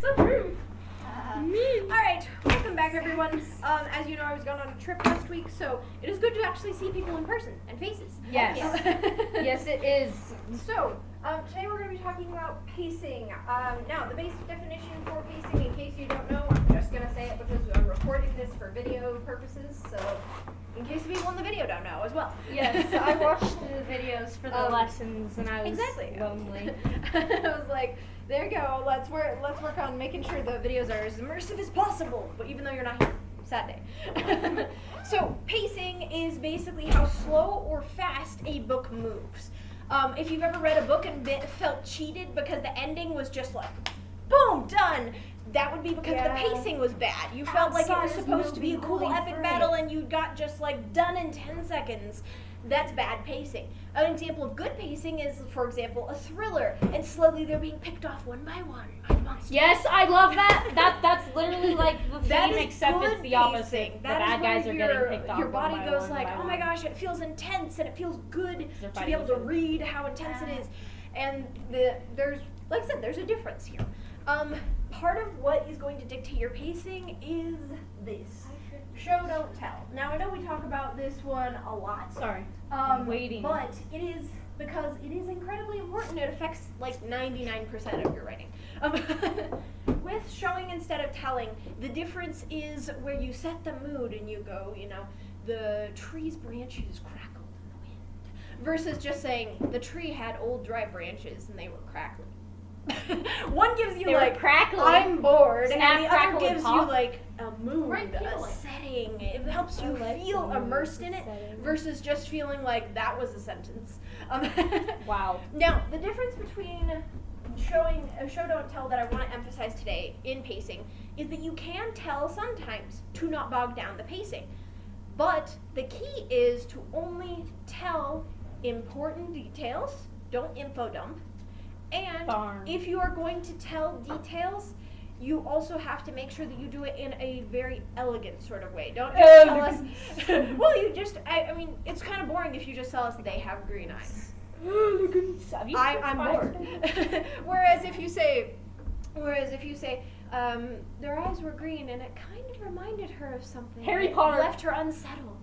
So true. Alright, welcome back everyone. As you know, I was gone on a trip last week, so it is good to actually see people in person and faces. Yes. Yes, it is. So, today we're going to be talking about pacing. Now, the basic definition for pacing, in case you don't know, I'm just going to say it because I'm recording this for video purposes, so in case the people in the video don't know as well. Yes, I watched the videos for the lessons and I was lonely. I was like, there you go, let's work on making sure the videos are as immersive as possible, but even though you're not here. Sad day. So, pacing is basically how slow or fast a book moves. If you've ever read a book and felt cheated because the ending was just like, boom, done, that would be because the pacing was bad. You felt like it was supposed to be a cool epic battle and you got just like done in 10 seconds. That's bad pacing. An example of good pacing is, for example, a thriller, and slowly they're being picked off one by one by the monster. Yes, I love that. That's literally like the theme, except it's the pacing. opposite. The bad guys are getting picked off. Your body one by goes one like, by oh one. my gosh, it feels intense and it feels good to be able each to other. read how intense it is. And there's, like I said, there's a difference here. Part of what is going to dictate your pacing is this. Show, don't tell. Now, I know we talk about this one a lot. Sorry. I'm waiting. But it is, because it is incredibly important, it affects like 99% of your writing. With showing instead of telling, the difference is where you set the mood and you go, the tree's branches crackled in the wind, versus just saying the tree had old dry branches and they were crackling. One gives you They were crackling. I'm bored, Snap, and the crackle, other and gives pop. you like a mood, Right, a setting. It helps you feel immersed in it versus just feeling like that was a sentence. Wow. Now, the difference between showing a show don't tell that I want to emphasize today in pacing is that you can tell sometimes to not bog down the pacing. But the key is to only tell important details, don't info dump. And if you are going to tell details, you also have to make sure that you do it in a very elegant sort of way. Don't just tell us, well, I mean, it's kind of boring if you just tell us they have green eyes. I'm bored. Whereas if you say, their eyes were green and it kind of reminded her of something. Harry It Potter. left her unsettled.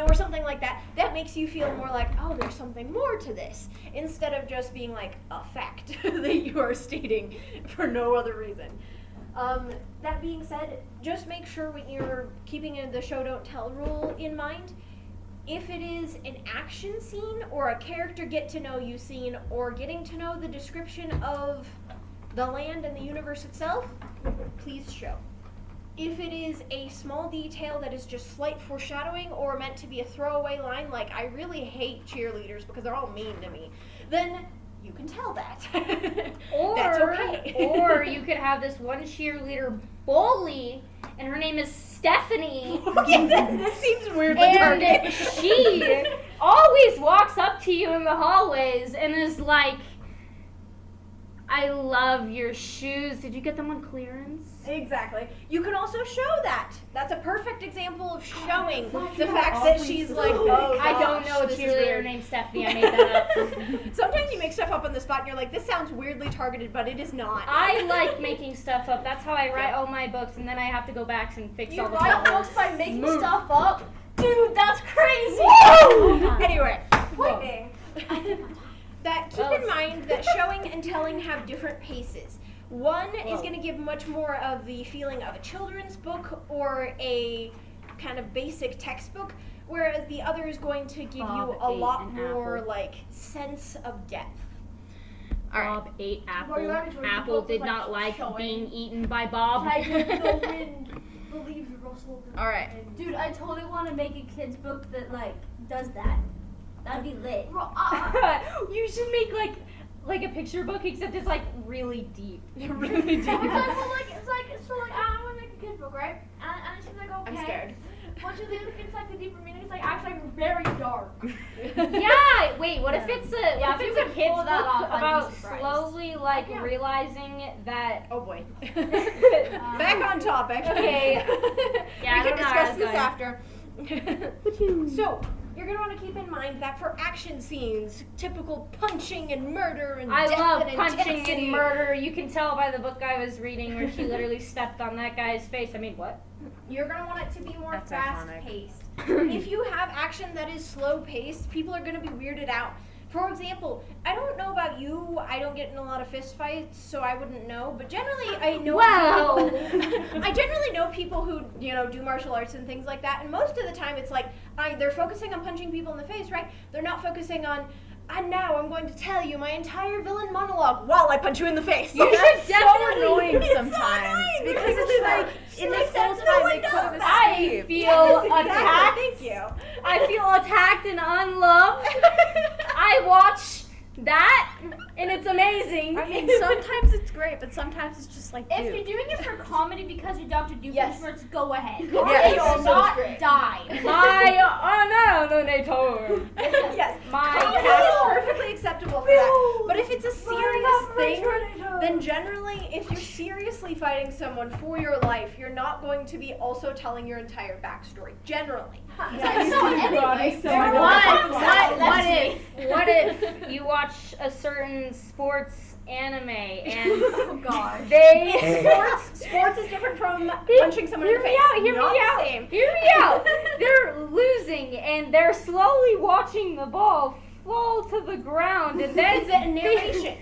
Or something like that. That makes you feel more like, oh, there's something more to this, instead of just being like a fact that you are stating for no other reason. That being said, just make sure when you're keeping the show don't tell rule in mind, if it is an action scene or a character get to know you scene or getting to know the description of the land and the universe itself, please show. If it is a small detail that is just slight foreshadowing or meant to be a throwaway line, like I really hate cheerleaders because they're all mean to me, then you can tell that. That's okay. Or you could have this one cheerleader bully, and her name is Stephanie. This seems weirdly And targeted. she always walks up to you in the hallways and is like, I love your shoes. Did you get them on clearance? Exactly. You can also show that. That's a perfect example of showing the fact that she's like, oh, I don't gosh, know a this is cheerleader weird. named Stephanie. I made that up. Sometimes you make stuff up on the spot and you're like, this sounds weirdly targeted, but it is not. I like making stuff up. That's how I write all my books, and then I have to go back and fix all the write flaws. books by making stuff up? Dude, that's crazy! Anyway, point being, that keep in mind that showing and telling have different paces. One is going to give much more of the feeling of a children's book or a kind of basic textbook, whereas the other is going to give you a lot more like sense of depth. Bob ate apple. Well, you already told me Apple both did like not like showing. being eaten by Bob. The wind believes Russell. All right. Dude, I totally want to make a kid's book that like does that. That'd be lit. You should make like a picture book, except it's like really deep. Really deep. It's like I want to make a kid's book, right? And she's like, okay. I'm scared. Once you leave it's like the deeper meaning, it's like actually like very dark. Yeah. Wait. What if it's a Yeah, what if if you it's a could kid's pull book that off, I'd be about surprised. slowly like realizing that? Oh boy. Back on topic. Okay. Yeah, I we don't can know how discuss that's this going. after. So, you're going to want to keep in mind that for action scenes, typical punching and murder and I death love and punching intensity, and murder. You can tell by the book I was reading where she literally stepped on that guy's face. I mean, what? you're going to want it to be more That's fast-paced. If you have action that is slow-paced, people are going to be weirded out. For example, I don't know about you, I don't get in a lot of fist fights, so I wouldn't know, but generally I know Wow. people, I generally know people who, do martial arts and things like that, and most of the time it's like, they're focusing on punching people in the face, right? They're not focusing on, and now I'm going to tell you my entire villain monologue while I punch you in the face. You That's should definitely. so annoying It's so sometimes annoying because because it's like it's in like this whole no time one they could have does that. I escaped. feel Yes, exactly. attacked. Thank you. I feel attacked and unloved. I watch that, and it's amazing. I mean, sometimes it's great, but sometimes it's just like, If dude. you're doing it for comedy because you're Dr. Yes. Doofenshmirtz, go ahead. Yes. Do Also not great. die. My Nator. Yes. My Comedy cat. is perfectly acceptable for that. But if it's a serious thing, then generally, if you're seriously fighting someone for your life, you're not going to be also telling your entire backstory. Generally. So anyway, What if you watch a certain sports anime and Oh gosh. they Sports is different from Hear- punching someone in hear the me face. out, hear Not me the out. same. Hear me out. They're losing and they're slowly watching the ball fall to the ground and then It's a narration.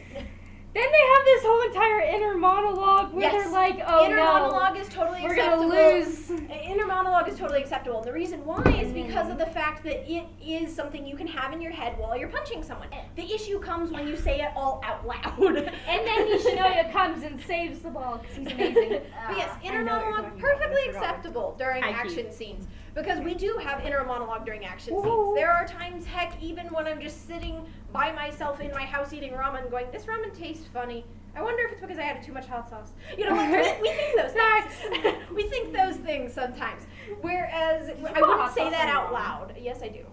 Then they have this whole entire inner monologue where Yes. they're like, oh Inner no, monologue is totally we're acceptable. gonna lose. Inner monologue is totally acceptable. And the reason why is because of the fact that it is something you can have in your head while you're punching someone. The issue comes when you say it all out loud. And then Nishinoya comes and saves the ball because he's amazing. But yes, inner I know what you're monologue talking about. perfectly I forgot. acceptable during Thank action you. scenes because we do have inner monologue during action Woo. scenes. There are times, heck, even when I'm just sitting by myself in my house eating ramen, going, "This ramen tastes funny. I wonder if it's because I added too much hot sauce." You know, like, we think those things. We think those things sometimes. Whereas I put wouldn't hot say sauce that in out ramen? loud. Yes, I do.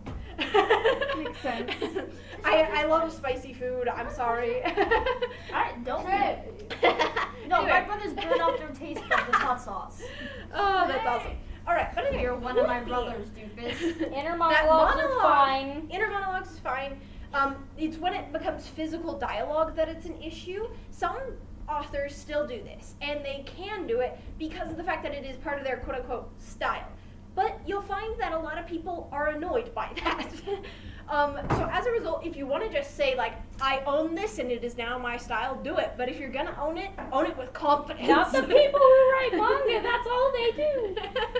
Makes sense. I love spicy food. I'm sorry. Don't No, my Anyway. brothers burn off their taste buds with hot sauce. Oh, that's awesome. All right, but anyway, You're one of my Whoopi. brothers, doofus. Inner That monologues are monologue- fine. Inner monologues is fine. It's when it becomes physical dialogue that it's an issue. Some authors still do this, and they can do it because of the fact that it is part of their quote-unquote style. But you'll find that a lot of people are annoyed by that. So as a result, if you want to just say, like, I own this and it is now my style, do it. But if you're going to own it with confidence. Not the people who write manga. That's all they do.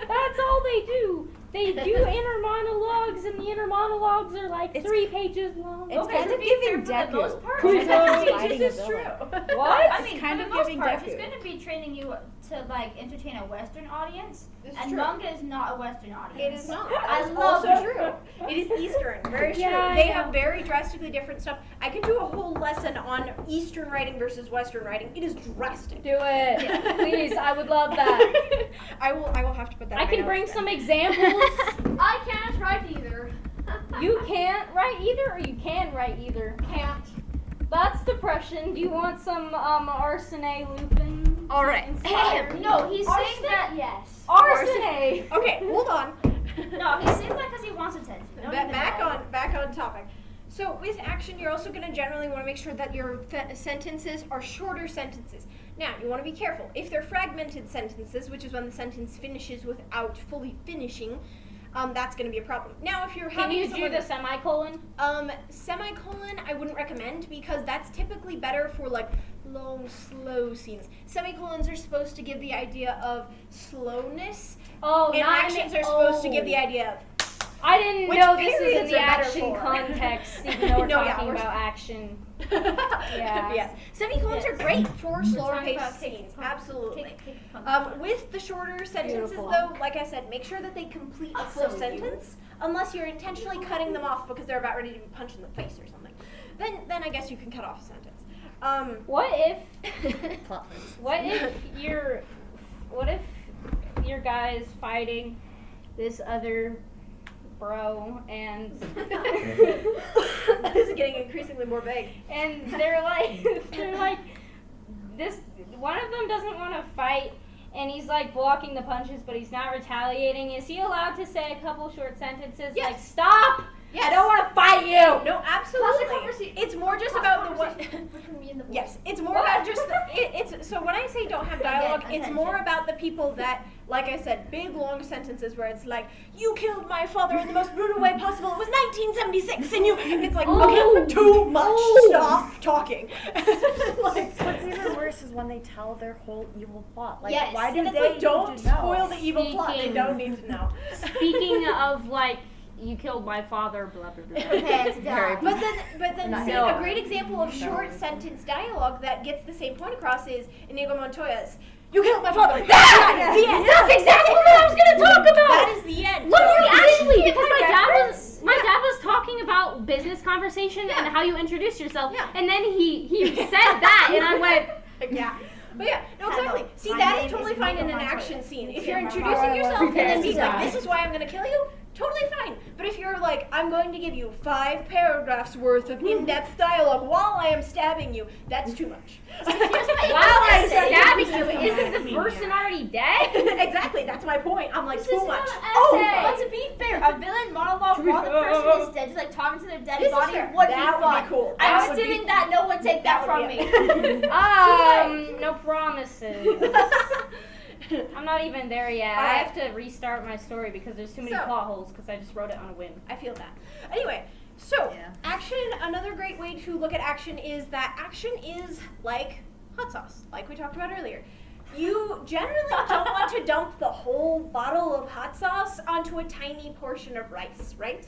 That's all they do. They do inner monologues, and the inner monologues are like It's- 3 pages long. It's Okay, kind to of be fair, giving for the Deku. most part, Who's it's always gonna be- fighting This a is villain. true. What? I mean, kind for of the most giving part, Deku. it's going to be training you to like entertain a Western audience, It's and true. manga is not a Western It audience. is not. I That's love also it. true. It is Eastern. Very true. Yeah, I They know. have very drastically different stuff. I can do a whole lesson on Eastern writing versus Western writing. It is drastic. Do it. Please, I would love that. I will have to put that I in my can notes bring then. some examples. I can't write either. You can't write either, or you can write either? Can't. That's depression. Do you want some Arsene Lupin? All right. No, he's saying that. Yes. Arsene! Okay, hold on. No, he's saying that because he wants attention. Don't even back know. on topic. So with action, you're also going to generally want to make sure that your sentences are shorter sentences. Now, you want to be careful. If they're fragmented sentences, which is when the sentence finishes without fully finishing, that's going to be a problem. Now, if you're Can having you do someone, the semicolon? semicolon, I wouldn't recommend because that's typically better for like long, slow scenes. Semicolons are supposed to give the idea of slowness, Oh, and not actions in are supposed to give the idea of. I didn't Which know this is in periods the are better action for? context, even though we're No, yeah, talking we're- about action. Yeah. Yes. Semicolons are great for slower talking paced about kick- scenes. punk- Absolutely. kick- punk. With the shorter sentences, Beautiful. though, like I said, make sure that they complete a full So sentence, unless you're intentionally cutting them off because they're about ready to be punched in the face or something. Then I guess you can cut off a sentence. What if Plot twist. what if your guy is fighting this other bro and This is getting increasingly more vague. and they're like this one of them doesn't want to fight and he's like blocking the punches but he's not retaliating. Is he allowed to say a couple short sentences like Yes. stop Yes. I don't want to fight you. No, absolutely. It's more just about the what. Between me and the boy. Yes, it's more about just it's so when I say don't have dialogue, it's attention. more about the people that, like I said, big long sentences where it's like, you killed my father in the most brutal way possible. It was 1976, and it's like, Oh. okay, too much. Oh. Stop talking. Like, What's even worse is when they tell their whole evil plot. Like, yes, why do and they it's like, need don't to know? spoil the evil plot. They Speaking- don't need to know. Speaking of like, you killed my father, blah blah blah. Hands Very down. But then Not see, yet. a great example of short sentence dialogue that gets the same point across is Inigo Montoya's, you killed my father. That! The end. That's exactly what I was gonna talk about. That is the end. Look, So- actually, because reference? my dad was talking about business conversation Yeah. and how you introduce yourself, Yeah. and then he said that, and I went, Yeah. But yeah, no, Hello, exactly. See, my that name is totally is fine in Inigo an Montoya. action scene. If Yeah, you're my introducing father yourself was and then being like, prepared to this is why I'm gonna kill you, totally fine. But if you're like, I'm going to give you 5 paragraphs worth of in-depth dialogue while I am stabbing you, that's too much. "Wow, I'm essay. stabbing This you. is Isn't the an person already dead?" Exactly, that's my point. I'm like, This too is much. not an Oh, essay. fuck. But to be fair, a villain monologue To be while the fair. person is dead, just like talking to their dead This is body, fair. would be That would fun. be cool. That I'm would be- assuming that no one take that from me. No promises. I'm not even there yet. I Alright. have to restart my story because there's too many So- plot holes because I just wrote it on a whim. I feel that. Anyway, so Yeah. action, another great way to look at action is that action is like hot sauce, like we talked about earlier. You generally don't want to dump the whole bottle of hot sauce onto a tiny portion of rice, right?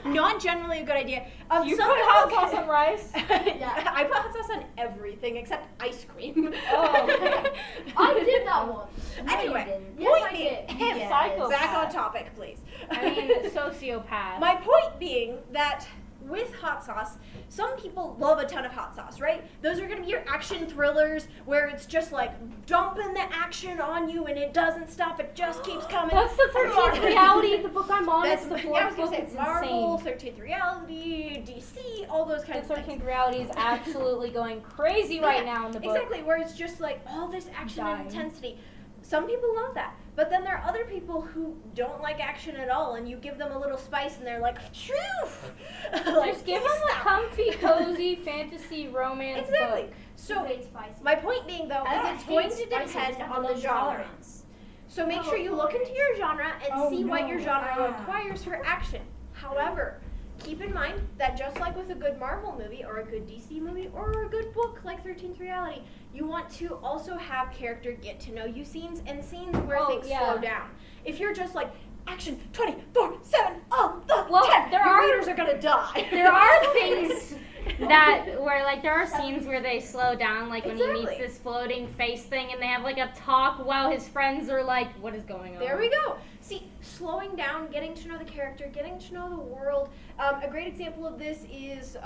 Not generally a good idea. Some people on rice? Yeah, I put hot sauce on everything except ice cream. Oh, okay. I did that once. No, Anyway, you didn't. Yes, point I being, did. Yes. Psycho. back on topic, please. I mean, sociopath. My point being that with hot sauce, some people love a ton of hot sauce, right? Those are gonna be your action thrillers where it's just like dumping the action on you and it doesn't stop, it just keeps coming. That's the 13th reality, the book I'm on. That's It's the yeah, I fourth was gonna book. say It's Marvel, insane. 13th Reality, DC, all those The kinds of things. 13th reality is absolutely going crazy right Yeah, now in the book. Exactly, where it's just like all this action Dying. and intensity. Some people love that, but then there are other people who don't like action at all, and you give them a little spice, and they're like, "Phew!" Like, Just give please them a stop. comfy, cozy fantasy romance Exactly. book. So Great spicy. my point being though I is don't it's going hate to spicy, depend just on have the a genre. tolerance. So make sure you look into your genre and Oh, see what no. your genre Yeah. requires for action. However, keep in mind that just like with a good Marvel movie or a good DC movie or a good book like 13th Reality, you want to also have character get to know you scenes and scenes where Oh, things yeah. slow down. If you're just like action 24/7 all the Well, time, there your are- readers are gonna die. There are things that where like there are scenes where they slow down, like when he meets Exactly. this floating face thing and they have like a talk while his friends are like, what is going on? There we go. See, slowing down, getting to know the character, getting to know the world. A great example of this is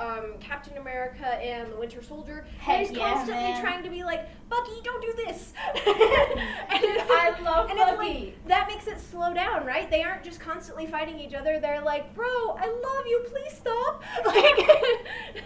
Captain America and the Winter Soldier. Heck He's yeah, constantly man. trying to be like, Bucky, don't do this. I love and it's Bucky. like, that makes it slow down, right? They aren't just constantly fighting each other. They're like, bro, I love you, please stop. Like,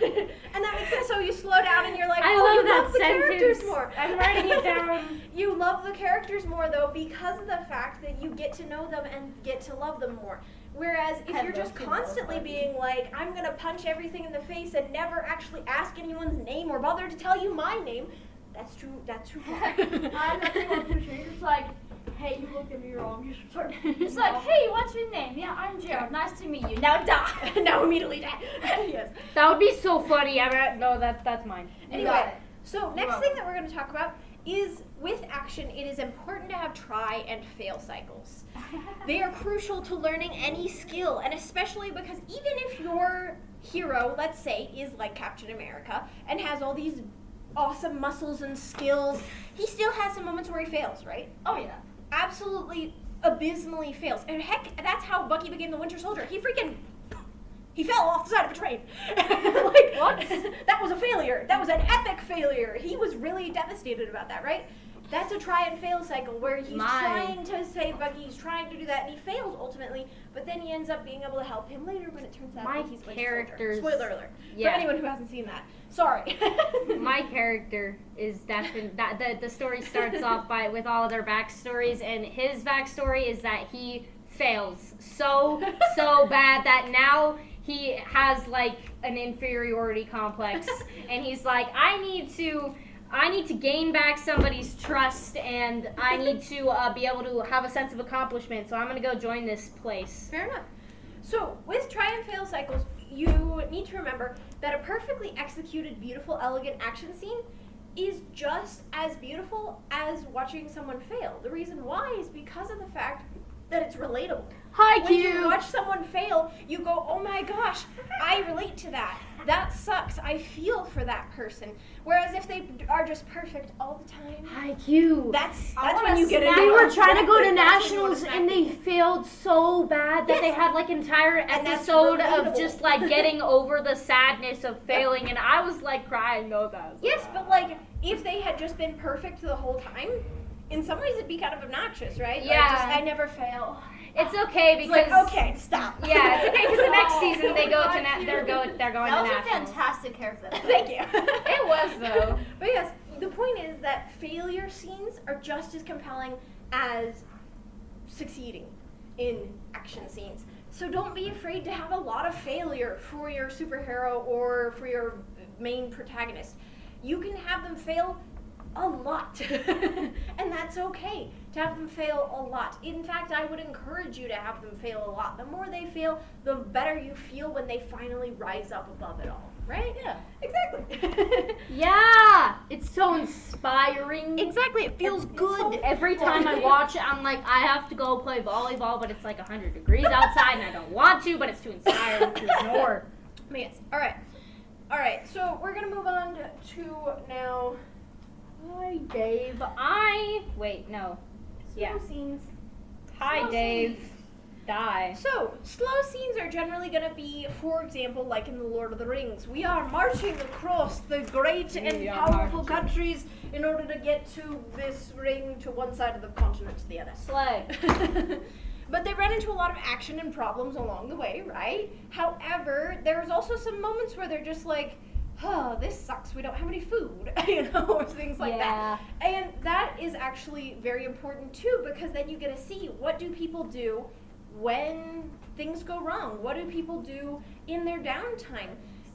and that makes it so you slow down and you're like, I oh, love you that love the characters sentence. more. I'm writing it down. You love the characters more though because of the fact that you get to know them and get to love them more. Whereas if I you're just love to constantly love Bucky. being like, I'm gonna punch everything in the face and never actually ask anyone's name or bother to tell you my name, that's too far. I'm not saying I'm just like, hey, you looked at me wrong. You should start. It's like, hey, what's your name? Yeah, I'm Gerald. Nice to meet you. Now die. Now immediately die. Yes. That would be so funny. No, that's mine. You got Anyway, it. so next thing that we're going to talk about is with action, it is important to have try and fail cycles. They are crucial to learning any skill, and especially because even if your hero, let's say, is like Captain America and has all these awesome muscles and skills, he still has some moments where he fails, right? Oh yeah. Absolutely abysmally fails. And heck, that's how Bucky became the Winter Soldier. He fell off the side of a train. Like, What? That was a failure. That was an epic failure. He was really devastated about that, right? That's a try and fail cycle where he's trying to save Bucky, he's trying to do that, and he fails ultimately, but then he ends up being able to help him later when it turns out My that he's Winter characters- Soldier. Spoiler alert. Yeah. For anyone who hasn't seen that. Sorry. My character is definitely that the story starts off with all of their backstories, and his backstory is that he fails so bad that now he has like an inferiority complex, and he's like, I need to gain back somebody's trust, and I need to be able to have a sense of accomplishment, so I'm going to go join this place. Fair enough. So, with try and fail cycles, you need to remember that a perfectly executed, beautiful, elegant action scene is just as beautiful as watching someone fail. The reason why is because of the fact that it's relatable. Hi, When you watch someone fail, you go, oh my gosh, I relate to that. That sucks. I feel for that person. Whereas if they are just perfect all the time, Hi, Q. that's wanna when you get smack into They it. were trying to go to Exactly. That's when you wanna nationals smack and they people. failed so bad that they Yes. had like entire And that's episode of relatable. just like getting over the sadness of failing, and I was like crying. No, that was Yes, but like if they had just been perfect the whole time, in some ways it'd be kind of obnoxious, right? Yeah. Like just, I never fail. it's okay It's because like, okay, stop. yeah, it's okay because the next Oh, season they go to God, they're going that to was a nationals. fantastic character. Thank you. It was though. But yes, the point is that failure scenes are just as compelling as succeeding in action scenes. So don't be afraid to have a lot of failure for your superhero or for your main protagonist. You can have them fail a lot. And that's okay to have them fail a lot. In fact, I would encourage you to have them fail a lot. The more they fail, the better you feel when they finally rise up above it all, right? Yeah. Exactly. Yeah, it's so inspiring. Exactly, it feels good. Every time I watch it, I'm like, I have to go play volleyball, but it's like 100 degrees outside, and I don't want to, but it's too inspiring to ignore. Yes. All right. So we're gonna move on to now. Hi, Dave. Wait, no. Yeah. Slow scenes. Hi, Slow Dave. scenes. Die. So slow scenes are generally gonna be, for example, like in the Lord of the Rings, we are marching across the great and We are powerful marching. countries in order to get to this ring to one side of the continent to the other. Slay. But they run into a lot of action and problems along the way, right? However, there's also some moments where they're just like, oh, this sucks, we don't have any food, or things like that. And that is actually very important too, because then you get to see, what do people do when things go wrong? What do people do in their downtime?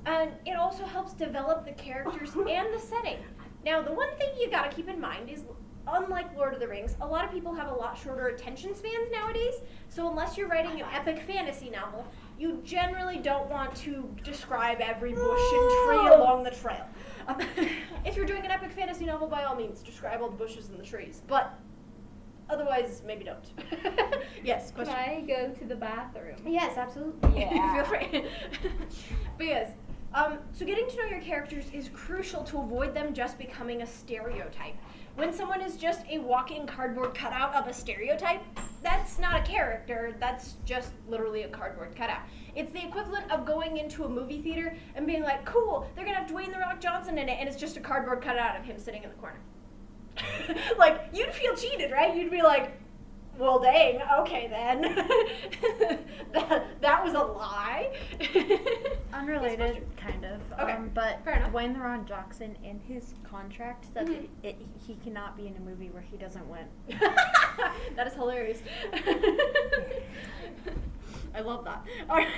And it also helps develop the characters and the setting. Now, the one thing you gotta keep in mind is, unlike Lord of the Rings, a lot of people have a lot shorter attention spans nowadays, so unless you're writing an epic fantasy novel, you generally don't want to describe every bush and tree along the trail. If you're doing an epic fantasy novel, by all means, describe all the bushes and the trees, but otherwise, maybe don't. Yes, Can question. I go to the bathroom? Yes, absolutely. Yeah. Feel free. But yes, so getting to know your characters is crucial to avoid them just becoming a stereotype. When someone is just a walking cardboard cutout of a stereotype, that's not a character, that's just literally a cardboard cutout. It's the equivalent of going into a movie theater and being like, cool, they're gonna have Dwayne The Rock Johnson in it, and it's just a cardboard cutout of him sitting in the corner. Like, you'd feel cheated, right? You'd be like, well, dang, okay then. that was a lie. Unrelated, kind of. Okay, But fair enough. Dwayne The Rock Johnson, in his contract, said that he cannot be in a movie where he doesn't win. That is hilarious. I love that. All right.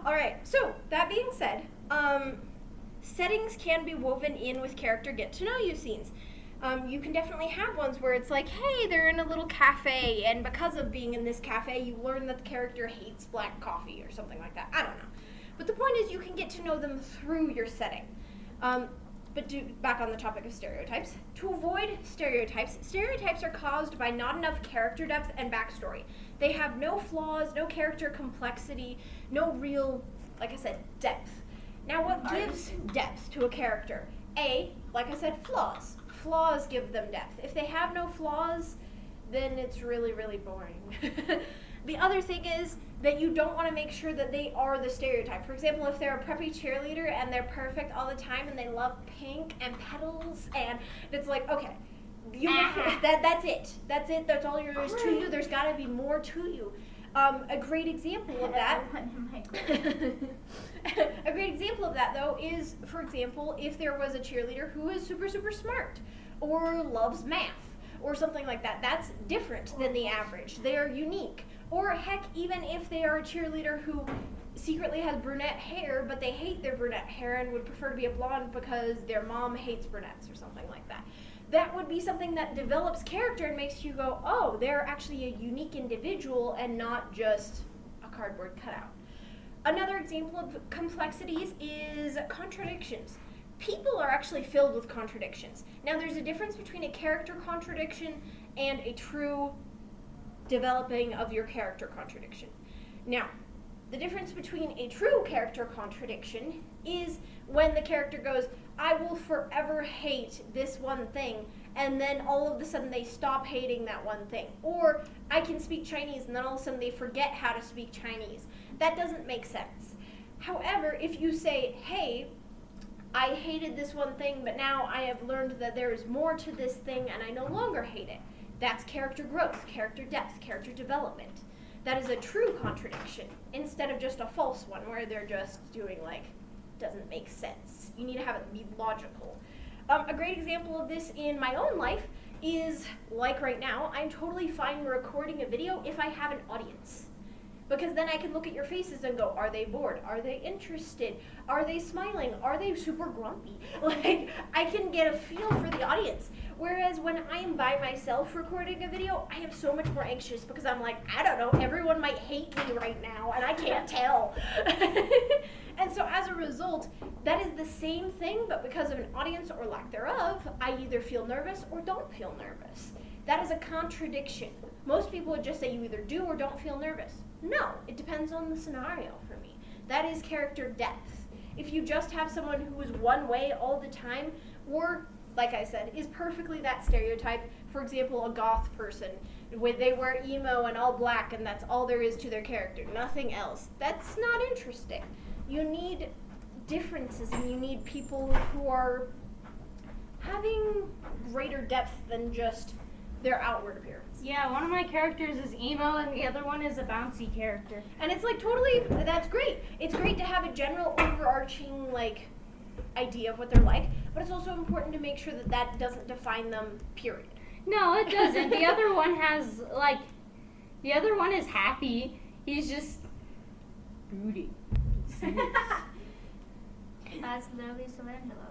All right. So that being said, settings can be woven in with character get to know you scenes. You can definitely have ones where it's like, hey, they're in a little cafe, and because of being in this cafe, you learn that the character hates black coffee or something like that. I don't know. But the point is, you can get to know them through your setting. Back on the topic of stereotypes. To avoid stereotypes are caused by not enough character depth and backstory. They have no flaws, no character complexity, no real, like I said, depth. Now, what gives depth to a character? Like I said, flaws. Flaws give them depth. If they have no flaws, then it's really, really boring. The other thing is that you don't want to make sure that they are the stereotype. For example, if they're a preppy cheerleader and they're perfect all the time and they love pink and petals, and it's like, okay, that's it. That's it. That's all there is to you. There's got to be more to you. A great example of that. A great example of that, though, is, for example, if there was a cheerleader who is super, super smart, or loves math, or something like that. That's different than the average. They are unique. Or heck, even if they are a cheerleader who secretly has brunette hair, but they hate their brunette hair and would prefer to be a blonde because their mom hates brunettes or something like that. That would be something that develops character and makes you go, oh, they're actually a unique individual and not just a cardboard cutout. Another example of complexities is contradictions. People are actually filled with contradictions. Now, there's a difference between a character contradiction and a true developing of your character contradiction. Now, the difference between a true character contradiction is when the character goes, I will forever hate this one thing, and then all of a sudden they stop hating that one thing. Or, I can speak Chinese, and then all of a sudden they forget how to speak Chinese. That doesn't make sense. However, if you say, hey, I hated this one thing, but now I have learned that there is more to this thing, and I no longer hate it. That's character growth, character depth, character development. That is a true contradiction, instead of just a false one where they're just doing doesn't make sense. You need to have it be logical. A great example of this in my own life is, like right now, I'm totally fine recording a video if I have an audience. Because then I can look at your faces and go, are they bored? Are they interested? Are they smiling? Are they super grumpy? I can get a feel for the audience. Whereas when I am by myself recording a video, I am so much more anxious because I'm like, I don't know, everyone might hate me right now and I can't tell. And so as a result, that is the same thing, but because of an audience or lack thereof, I either feel nervous or don't feel nervous. That is a contradiction. Most people would just say you either do or don't feel nervous. No, it depends on the scenario for me. That is character depth. If you just have someone who is one way all the time, or, like I said, is perfectly that stereotype, for example, a goth person, where they wear emo and all black and that's all there is to their character, nothing else, that's not interesting. You need differences and you need people who are having greater depth than just their outward appearance. Yeah, one of my characters is emo and the other one is a bouncy character. And it's totally, that's great. It's great to have a general overarching idea of what they're like, but it's also important to make sure that that doesn't define them, period. No, it doesn't. The other one has, the other one is happy. He's just broody. That's literally Solangelo.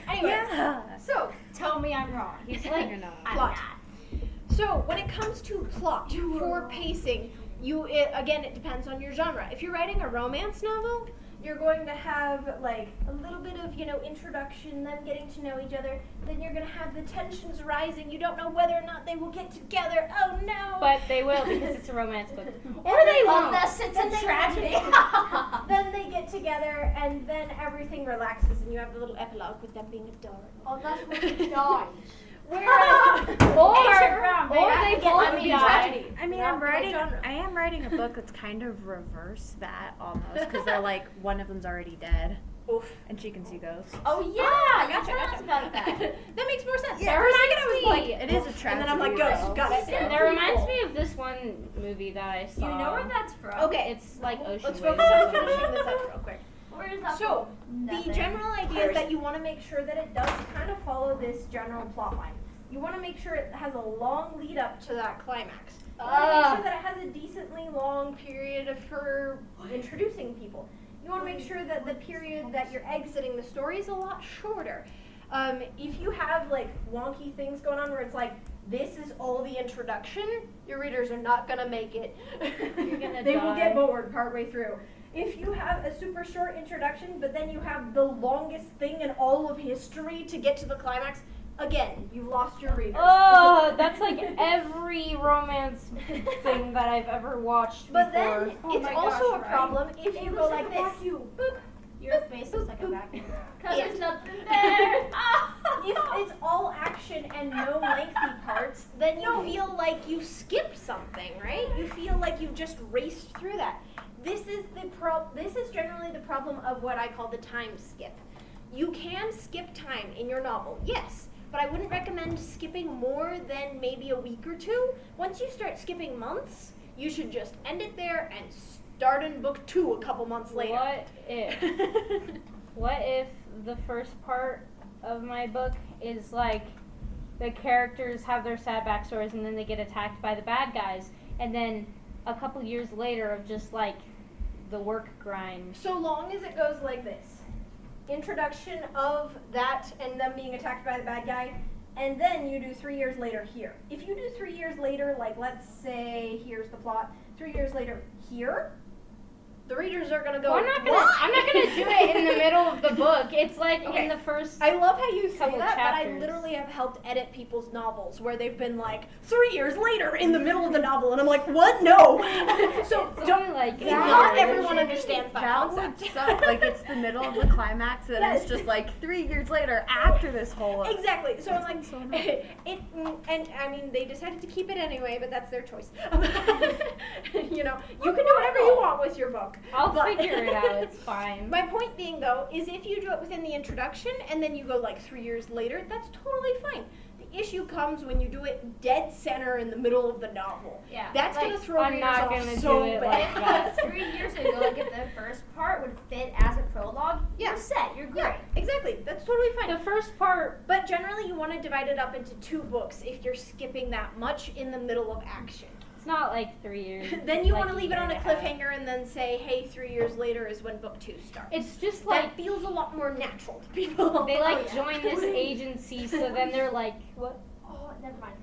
Anyway, Yeah. so Tell me I'm wrong. He's You're not. I'm plot. not. So when it comes to plot for pacing, again, it depends on your genre. If you're writing a romance novel, you're going to have a little bit of, introduction, them getting to know each other. Then you're going to have the tensions rising. You don't know whether or not they will get together. Oh no! But they will because it's a romance book. Or they won't. Unless it's Then a they- tragedy. Then they get together, and then everything relaxes, and you have the little epilogue with them being adorable. Unless we die. Whereas, or they both die. tragedy. I mean, Not the genre. I am writing a book that's kind of reverse that almost, because they're one of them's already dead, Oof. and she can see ghosts. Oh yeah, Gotcha. About that. That makes more sense. Yeah, For a second I was like, It is a tragedy. and then I'm like, ghost, though. got it. That reminds me of this one movie that I saw. You know where that's from? Okay, It's like Ocean let's Waves. focus on finishing this up real quick. Where is that So, from? the Nothing. general idea is that you want to make sure that it does kind of follow this general plot line. You want to make sure it has a long lead up to that climax. You want to make sure that it has a decently long period for introducing people. You want to make sure that the period that you're exiting the story is a lot shorter. If you have wonky things going on where it's this is all the introduction, your readers are not going to make it. You're gonna They will die. get bored partway through. If you have a super short introduction, but then you have the longest thing in all of history to get to the climax, again, you've lost your readers. Oh, that's like every romance thing that I've ever watched But before. then Oh it's my also gosh, a right? problem if you go like this. Boop. Your face looks like a vacuum. Because Yeah. there's nothing there. If it's all action and no lengthy parts, then you feel like you skipped something, right? You feel like you've just raced through that. This is generally the problem of what I call the time skip. You can skip time in your novel, yes, but I wouldn't recommend skipping more than maybe a week or two. Once you start skipping months, you should just end it there and start in book 2 a couple months later. What if the first part of my book is the characters have their sad backstories and then they get attacked by the bad guys, and then a couple years later of just like the work grind. So long as it goes like this. Introduction of that and them being attacked by the bad guy, and then you do 3 years later here. If you do 3 years later, like let's say, here's the plot, 3 years later here, the readers are gonna go, Well, I'm not "Why?" gonna do it in the middle of the book. It's like Okay. in the first. I love how you say couple that, but I chapters. literally have helped edit people's novels where they've been like 3 years later in the middle of the novel, and I'm like, what? No. So It's don't. only like Not years. everyone understands that That would concept. suck. Like it's the middle of the climax, and Yes. it's just like 3 years later after this whole. Exactly. So I'm like, So annoying. and I mean, they decided to keep it anyway, but that's their choice. You know, you can do whatever you want with your book. I'll But- figure it out. It's fine. My point being, though, is if you do it within the introduction and then you go like 3 years later, that's totally fine. The issue comes when you do it dead center in the middle of the novel. Yeah. That's like, gonna throw I'm readers not off gonna so do it bad. like that. 3 years ago, like if the first part would fit as a prologue, Yeah. you're set. You're great. Yeah, exactly. That's totally fine. The first part, But generally, you want to divide it up into 2 books if you're skipping that much in the middle of action. it's not like 3 years. Then you like want to leave it on a year and half. cliffhanger and then say, hey, 3 years later is when book 2 starts. It's just like That feels a lot more natural to people. they like Oh, yeah. join this agency, so then they're like, what? Oh, never mind.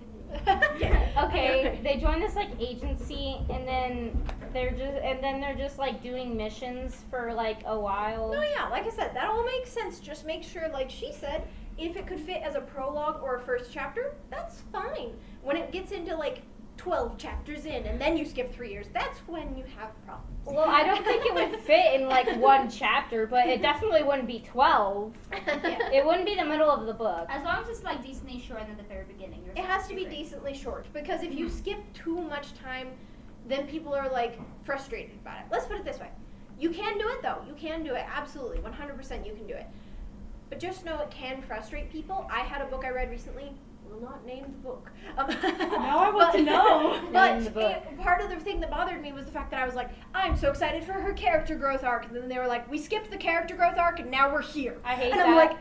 Yeah. Okay, they join this like agency, and then they're just like doing missions for like a while. No, yeah, like I said, that all makes sense. Just make sure, like she said, if it could fit as a prologue or a first chapter, that's fine. When it gets into like 12 chapters in and then you skip 3 years, that's when you have problems. Well, I don't think it would fit in like one chapter, but it definitely wouldn't be 12. Yeah. It wouldn't be the middle of the book. As long as it's like decently short and at the very beginning. You're It set. has to be You're great. decently short because if you skip too much time, then people are like frustrated about it. Let's put it this way. You can do it though. You can do it. Absolutely. 100% you can do it. But just know it can frustrate people. I had a book I read recently. Will not name the book. Now I want to know. But Name the book. part of the thing that bothered me was the fact that I was like, I'm so excited for her character growth arc. And then they were like, we skipped the character growth arc and now we're here. I hate and that. I'm like,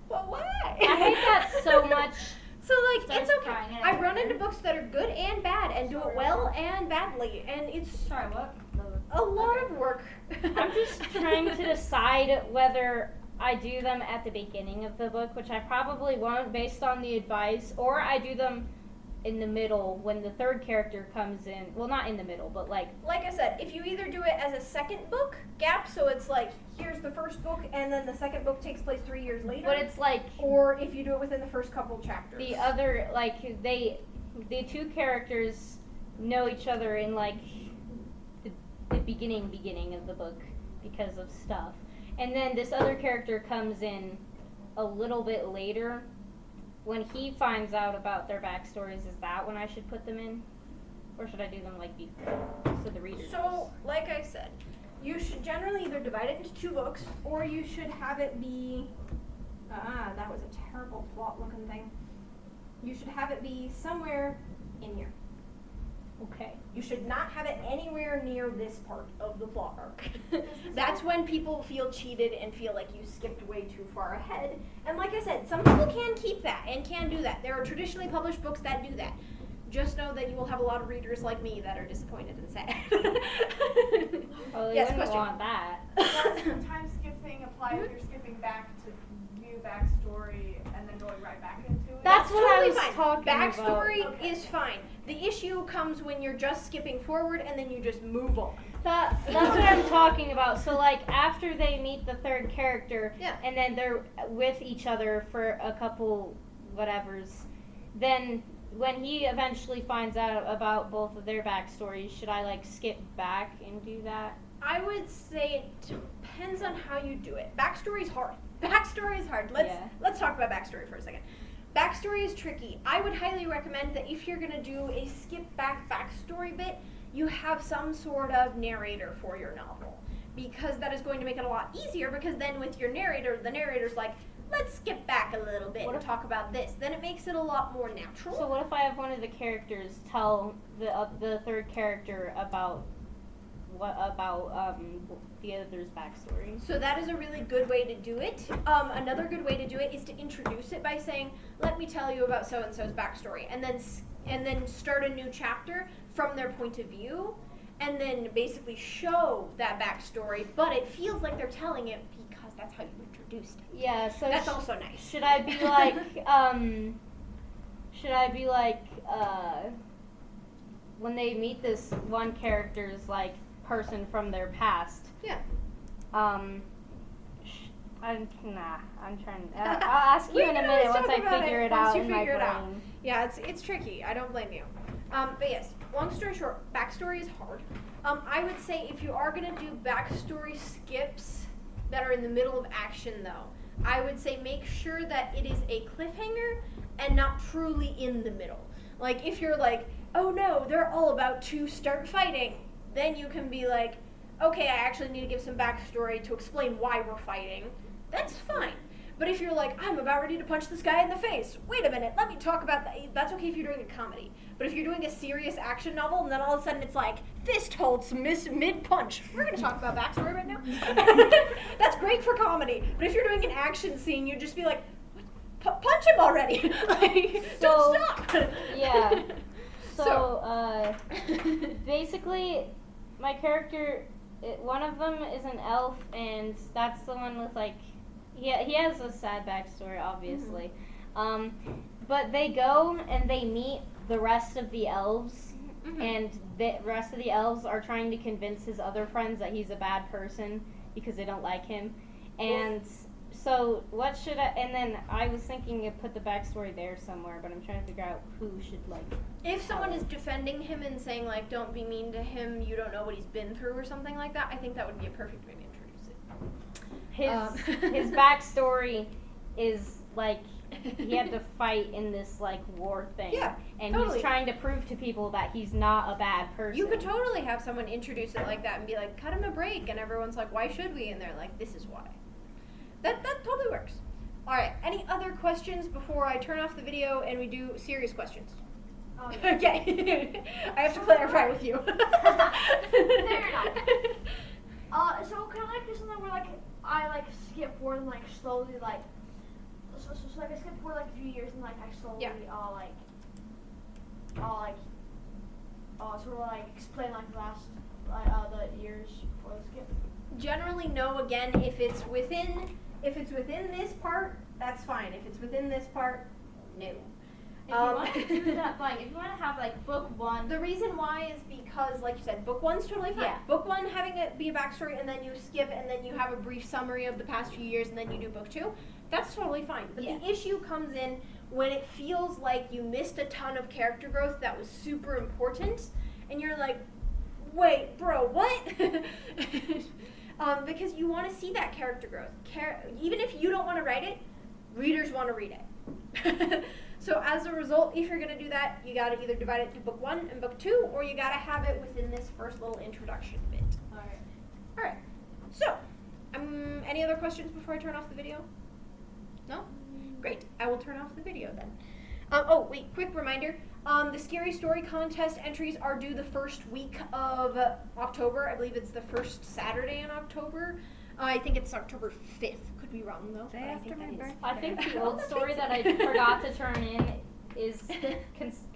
well, why? I hate that so much. So like Starts it's okay. crying and I've run everything. into books that are good and bad and do it well and badly, and it's Sorry, what? a lot of work. I'm just trying to decide whether I do them at the beginning of the book, which I probably won't based on the advice, or I do them in the middle when the third character comes in. Well, not in the middle, but like Like I said, if you either do it as a second book gap, so it's like here's the first book and then the second book takes place 3 years later, but it's like or if you do it within the first couple chapters. the other like the two characters know each other in like the beginning of the book because of stuff, and then this other character comes in a little bit later when he finds out about their backstories. Is that when I should put them in, or should I do them like before so the reader knows? So, like I said, you should generally either divide it into 2 books, or you should have it be. That was a terrible plot-looking thing. You should have it be somewhere in here. Okay. You should not have it anywhere near this part of the plot arc. That's when people feel cheated and feel like you skipped way too far ahead. And like I said, some people can keep that and can do that. There are traditionally published books that do that. Just know that you will have a lot of readers like me that are disappointed and sad. Well, you Yes, wouldn't question. want that. Does the time skip thing apply if you're skipping back to new backstory and then going right back into it? That's what I totally was fine. talking about. Backstory Okay. is fine. The issue comes when you're just skipping forward and then you just move on. That's what I'm talking about. So like after they meet the third character, Yeah. and then they're with each other for a couple whatevers, then when he eventually finds out about both of their backstories, should I like skip back and do that? I would say it depends on how you do it. Backstory is hard. Backstory is hard. Let's talk about backstory for a second. Backstory is tricky. I would highly recommend that if you're gonna do a skip back backstory bit, you have some sort of narrator for your novel, because that is going to make it a lot easier. Because then with your narrator, the narrator's like, let's skip back a little bit What and if- talk about this. Then it makes it a lot more natural. So what if I have one of the characters tell the third character about what about the other's backstory. So that is a really good way to do it. Another good way to do it is to introduce it by saying, "Let me tell you about so and so's backstory," and then start a new chapter from their point of view, and then basically show that backstory. But it feels like they're telling it because that's how you introduced it. Yeah, so That's also nice. should I be like when they meet this one character's like person from their past? Yeah. I'm trying. I'll ask you We in a can minute always once talk I about figure it it once out you in my figure it brain. out. Yeah, it's tricky. I don't blame you. But yes, long story short, backstory is hard. I would say if you are gonna do backstory skips that are in the middle of action, though, I would say make sure that it is a cliffhanger and not truly in the middle. Like if you're like, oh no, they're all about to start fighting, then you can be like, okay, I actually need to give some backstory to explain why we're fighting. That's fine. But if you're like, I'm about ready to punch this guy in the face, wait a minute, let me talk about that. That's okay if you're doing a comedy. But if you're doing a serious action novel and then all of a sudden it's like, fist holds mid-punch, we're going to talk about backstory right now. That's great for comedy. But if you're doing an action scene, you'd just be like, punch him already. Like, don't stop. Yeah. So, basically, my character, one of them is an elf, and that's the one with, like, he has a sad backstory, obviously. But they go and they meet the rest of the elves, and the rest of the elves are trying to convince his other friends that he's a bad person because they don't like him. And so what should I, and then I was thinking to put the backstory there somewhere, but I'm trying to figure out who should, like. If someone is defending him and saying, like, don't be mean to him, you don't know what he's been through or something like that, I think that would be a perfect way to introduce it. His backstory is, like, he had to fight in this, like, war thing. Yeah, and totally. he's trying to prove to people that he's not a bad person. You could totally have someone introduce it like that and be like, cut him a break, and everyone's like, why should we? And they're like, this is why. That totally works. All right, any other questions before I turn off the video and we do serious questions? Okay. I have to clarify with you. Fair enough. So can I like do something where like I like skip forward and like slowly like so like I skip forward like a few years and like I slowly sort of like explain like the last the years before the skip. Generally, no. Again, if it's within this part, that's fine. If it's within this part, no. If you want to do that, like if you want to have like book one. The reason why is because, like you said, book one's totally fine. Yeah. Book one having it be a backstory, and then you skip, and then you have a brief summary of the past few years, and then you do book two. That's totally fine. But the issue comes in when it feels like you missed a ton of character growth that was super important, and you're like, wait, bro, what? Because you want to see that character growth. Even if you don't want to write it, readers want to read it. So as a result, if you're going to do that, you got to either divide it to book one and book two, or you got to have it within this first little introduction bit. All right. So, any other questions before I turn off the video? No? Great. I will turn off the video then. Oh, wait, quick reminder. The Scary Story Contest entries are due the first week of October. I believe it's the first Saturday in October. I think it's October 5th. Could be wrong, though. Day but I after think my that is. birthday. I think the old story that I forgot to turn in is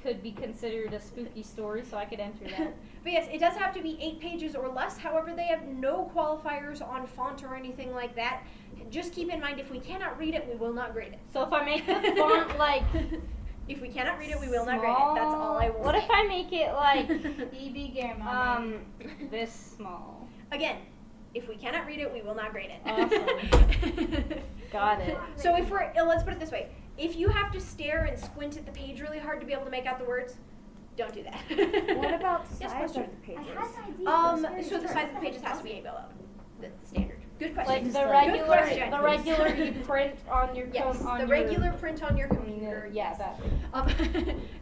could be considered a spooky story, so I could enter that. But yes, it does have to be 8 pages or less. However, they have no qualifiers on font or anything like that. Just keep in mind, if we cannot read it, we will not grade it. So if I make the font like If we cannot read it, we will not grade it. That's all I will What say. if I make it like EB Gamma. this small? Again, if we cannot read it, we will not grade it. Awesome. Got it. So if we're, let's put it this way. If you have to stare and squint at the page really hard to be able to make out the words, don't do that. What about Yes, size question. of the pages? So the size of the pages has to be 8 below. That's the standard. Good question. Like the Good regular, question. the regular you print on your Yes, on the your, regular print on your computer. Yeah, that.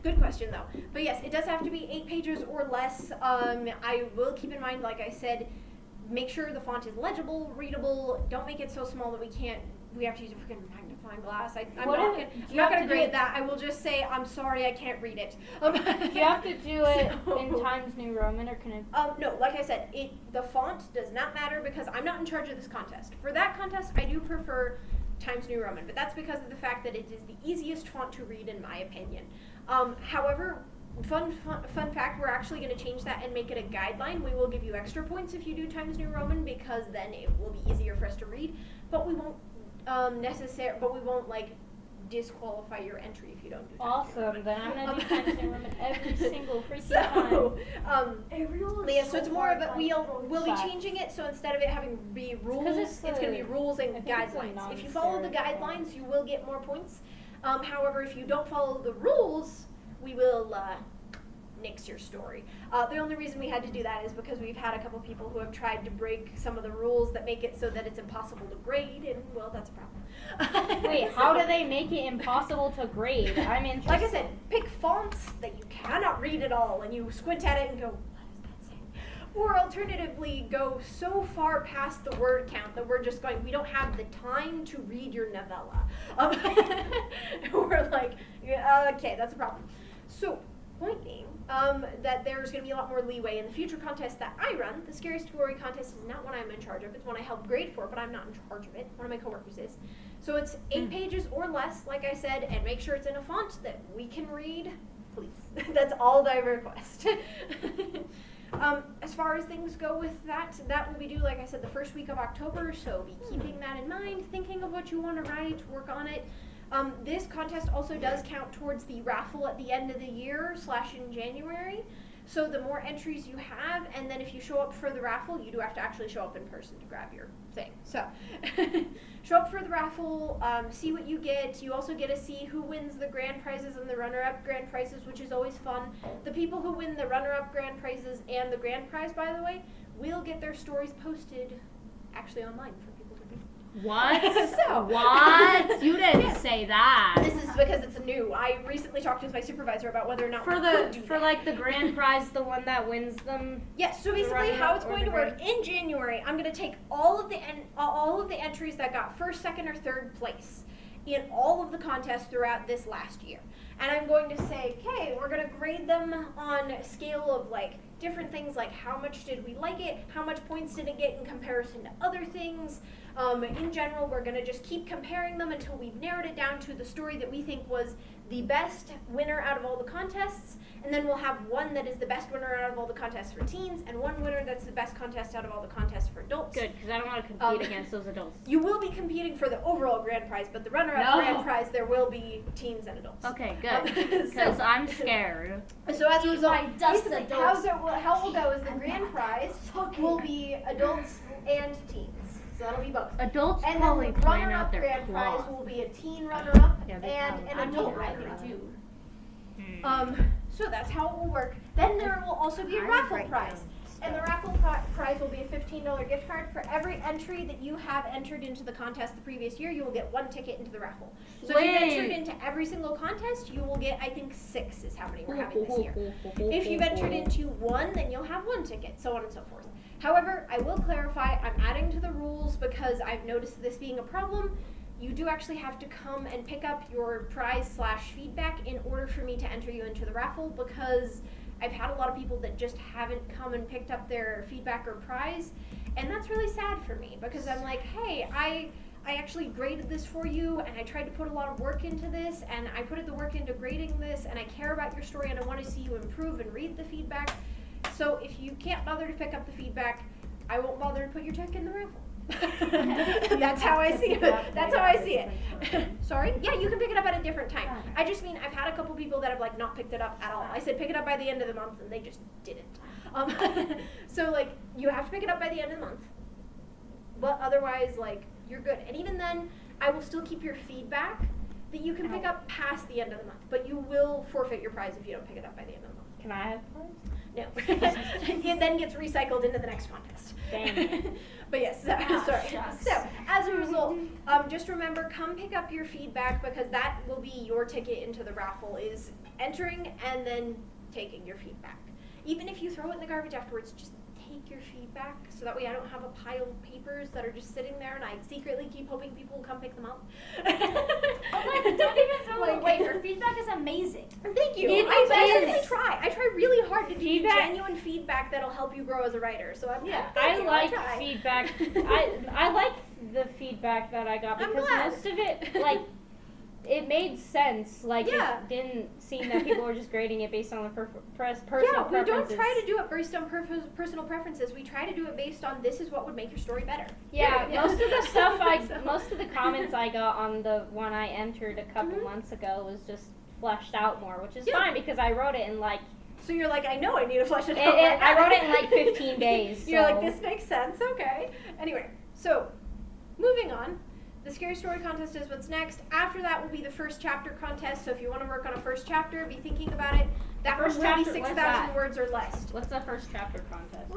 Good question though. But yes, it does have to be 8 pages or less. I will keep in mind, like I said, make sure the font is legible, readable. Don't make it so small that we have to use a freaking magnifying magnifying glass. I'm What not if- gonna, do I'm you not have gonna to do grade it- that. I will just say I'm sorry I can't read it. Do you have to do it So- in Times New Roman, or can it? No, like I said, the font does not matter because I'm not in charge of this contest. For that contest, I do prefer Times New Roman, but that's because of the fact that it is the easiest font to read in my opinion. However, fun fact, we're actually going to change that and make it a guideline. We will give you extra points if you do Times New Roman because then it will be easier for us to read, but we won't like disqualify your entry if you don't do Times New Roman. Awesome. Then I'm gonna do Times New Roman every single freaking So, time. Arial yeah, so it's more of a, we'll be Facts. changing it, so instead of it having be rules, 'cause it's it's going to be rules and I think it's a guidelines. If you follow the non-stereotype. guidelines, you will get more points. However, if you don't follow the rules, we will nix your story. The only reason we had to do that is because we've had a couple people who have tried to break some of the rules that make it so that it's impossible to grade, and well, that's a problem. Wait, how do they make it impossible to grade? I'm interested. Like I said, pick fonts that you cannot read at all, and you squint at it and go, what does that say? Or alternatively, go so far past the word count that we're just going, we don't have the time to read your novella. We're like, yeah, okay, that's a problem. So, point being, that there's going to be a lot more leeway in the future contests that I run. The Scariest Glory contest is not one I'm in charge of. It's one I help grade for, but I'm not in charge of it. One of my coworkers is. So it's 8 pages or less, like I said, and make sure it's in a font that we can read, please. That's all that I request. As far as things go with that will be due, like I said, the first week of October, so be keeping that in mind, thinking of what you want to write, work on it. This contest also does count towards the raffle at the end of the year / in January. So the more entries you have, and then if you show up for the raffle, you do have to actually show up in person to grab your thing. So show up for the raffle, see what you get. You also get to see who wins the grand prizes and the runner-up grand prizes, which is always fun. The people who win the runner-up grand prizes and the grand prize, by the way, will get their stories posted actually online for people to read. What? So- What? You didn't say that. This is because it's new. I recently talked with my supervisor about whether or not For we could do the that. like the grand prize, the one that wins them. Yes, so the basically runner-up how it's or going the to work, in January, I'm going to take all of the entries that got first, second, or third place in all of the contests throughout this last year. And I'm going to say, okay, we're going to grade them on a scale of like different things like how much did we like it, how much points did it get in comparison to other things. In general, we're going to just keep comparing them until we've narrowed it down to the story that we think was the best winner out of all the contests, and then we'll have one that is the best winner out of all the contests for teens, and one winner that's the best contest out of all the contests for adults. Good, because I don't want to compete against those adults. You will be competing for the overall grand prize, but the runner-up No. grand prize, there will be teens and adults. Okay, good. Because I'm scared. So as a result, by dust basically adults. how it will go is the grand prize will be adults and teens. So that'll be both. Adults And then probably the plan runner-up out their grand prize plot. will be a teen runner-up Yeah, they and probably an do adult runner-up. runner-up. Hmm. So that's how it will work. Then there will also be a I raffle write prize. down And the raffle prize will be a $15 gift card. For every entry that you have entered into the contest the previous year, you will get 1 ticket into the raffle. So if you've entered Sweet. into every single contest, you will get, I think, 6 is how many we're having this year. If you've entered into 1, then you'll have 1 ticket, so on and so forth. However, I will clarify, I'm adding to the rules because I've noticed this being a problem. You do actually have to come and pick up your prize / feedback in order for me to enter you into the raffle, because I've had a lot of people that just haven't come and picked up their feedback or prize, and that's really sad for me because I'm like, hey, I actually graded this for you, and I tried to put a lot of work into this, and I put the work into grading this, and I care about your story, and I want to see you improve and read the feedback. So if you can't bother to pick up the feedback, I won't bother to put your check in the raffle. That's how I see it. That's how I see it. Sorry? Yeah, you can pick it up at a different time. I just mean I've had a couple people that have like not picked it up at all. I said pick it up by the end of the month, and they just didn't. So like you have to pick it up by the end of the month, but otherwise like you're good. And even then, I will still keep your feedback that you can pick up past the end of the month, but you will forfeit your prize if you don't pick it up by the end of the month. Can I have prize? No. It then gets recycled into the next contest. Dang. But yes, sorry. So, as a result, just remember, come pick up your feedback because that will be your ticket into the raffle, is entering and then taking your feedback. Even if you throw it in the garbage afterwards, just take take your feedback so that way I don't have a pile of papers that are just sitting there and I secretly keep hoping people will come pick them up. But like, don't even throw it away. Her feedback is amazing. Thank you. Feedback I is- try. I try really hard to give you Feedback- genuine feedback that'll help you grow as a writer. So I'm Yeah. thank I you, like try. feedback. I like the feedback that I got I'm because glad. most of it, like, it made sense. Like, Yeah. it didn't seem that people were just grading it based on the personal Yeah, we don't preferences. try to do it based on personal preferences. We try to do it based on this is what would make your story better. Yeah, Yeah. most of the stuff So- most of the comments I got on the one I entered a couple Mhm. months ago was just fleshed out more, which is Yeah. fine because I wrote it in like So you're like, I know I need to flesh it out. I wrote it in like 15 days. You're like, so- this makes sense. Okay. Anyway, so moving on. The Scary Story Contest is what's next. After that will be the first chapter contest. So if you want to work on a first chapter, be thinking about it. That one First will be chapter, what's 6,000 that? words or less. What's the first chapter contest?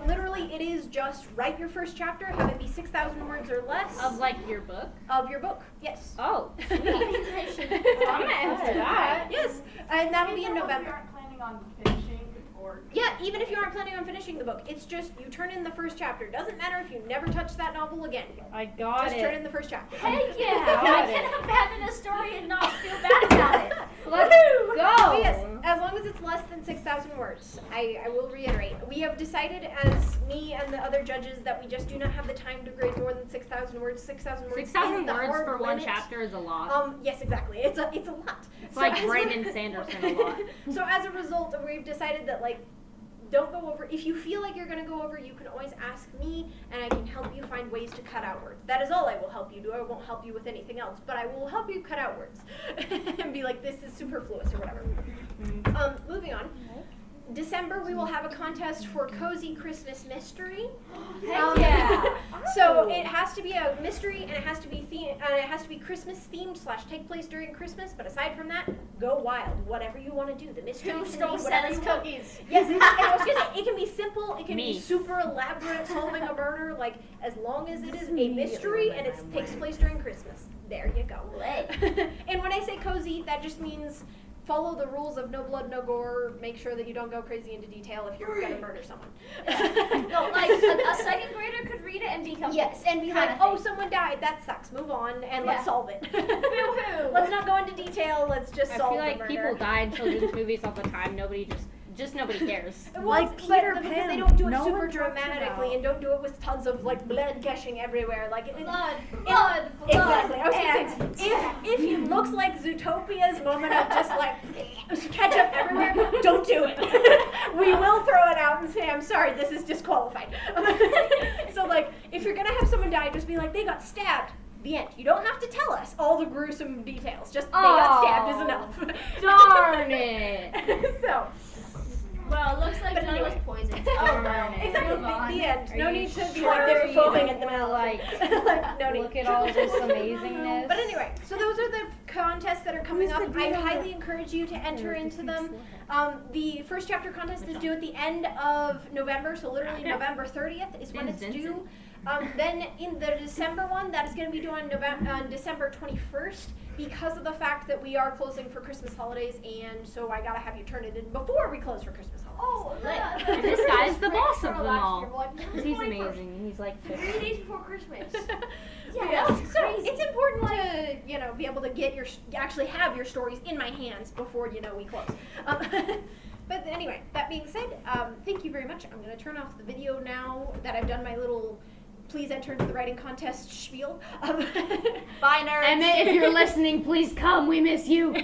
Literally, it is just write your first chapter, have it be 6,000 words or less Of like your book? of your book. Yes. Oh, sweet. I'm gonna enter that. Yes, and that'll be in Even if November. you aren't planning on finishing or Yeah, even if you aren't planning on finishing the book, it's just you turn in the first chapter. Doesn't matter if you never touch that novel again. I got Just it. turn in the first chapter. Heck yeah! Got I it. can abandon a story and not feel bad about it. Let's go. But yes, as long as it's less than 6,000 words, I will reiterate. We have decided, as me and the other judges, that we just do not have the time to grade more than 6,000 words. 6,000 words. 6,000 is the words hard for one limit. chapter is a lot. Yes, exactly. It's a lot. It's like as a- Brandon Sanderson a lot. So as a result, we've decided that don't go over. If you feel like you're going to go over, you can always ask me, and I can help you find ways to cut out words. That is all I will help you do. I won't help you with anything else, but I will help you cut out words and be like, this is superfluous or whatever. Moving on. December, we will have a contest for Cozy Christmas Mystery. Heck yeah! So it has to be a mystery, and it has to be Christmas themed / take place during Christmas. But aside from that, go wild. Whatever you want to do, the mystery Who can stole be whatever Santa's you want. cookies? Yes, and I was gonna say, it can be simple. It can Me. be super elaborate, solving a murder. Like as long as it is a mystery and it takes place during Christmas. There you go. And when I say cozy, that just means follow the rules of no blood, no gore. Make sure that you don't go crazy into detail if you're gonna murder someone. No, like a second grader could read it and be comfortable. Yes, and be Kinda like, oh, thing. someone died. That sucks. Move on and Yeah. let's solve it. Boo-hoo. Let's not go into detail. Let's just I solve feel the like murder. people die in children's movies all the time. Nobody nobody cares. Well, Like but Peter because Pan. they don't do it No super one talks dramatically about. and don't do it with tons of blood gushing everywhere. Blood. Exactly. I was and gonna say, if it looks like Zootopia's moment of just ketchup everywhere, don't do it. We will throw it out and say, I'm sorry, this is disqualified. So if you're gonna have someone die, just be like, they got stabbed. The end. You don't have to tell us all the gruesome details. Just they got stabbed is enough. Darn it. So. Well, it looks like But John anyway. was poisoned. Darn well. it. Exactly. Move on. The end. Are No you need to be sure like they're you foaming don't at the mouth. wanna, No need. Look at all this amazingness. But anyway, so those are the contests that are coming Who's up. the I deal? highly encourage you to enter into them. The first chapter contest is due at the end of November, so literally November 30th is when it's due. Then in the December one, that is going to be due on December 21st because of the fact that we are closing for Christmas holidays, and so I gotta have you turn it in before we close for Christmas holidays. Oh, And this guy's the boss of them last all. year, but, like, He's 21st. amazing. He's like 3 days before Christmas. Yeah, that was so crazy. it's important to be able to get actually have your stories in my hands before we close. But anyway, that being said, thank you very much. I'm gonna turn off the video now that I've done my little please enter into the writing contest spiel. Bye, nerds. Emmett, if you're listening, please come. We miss you.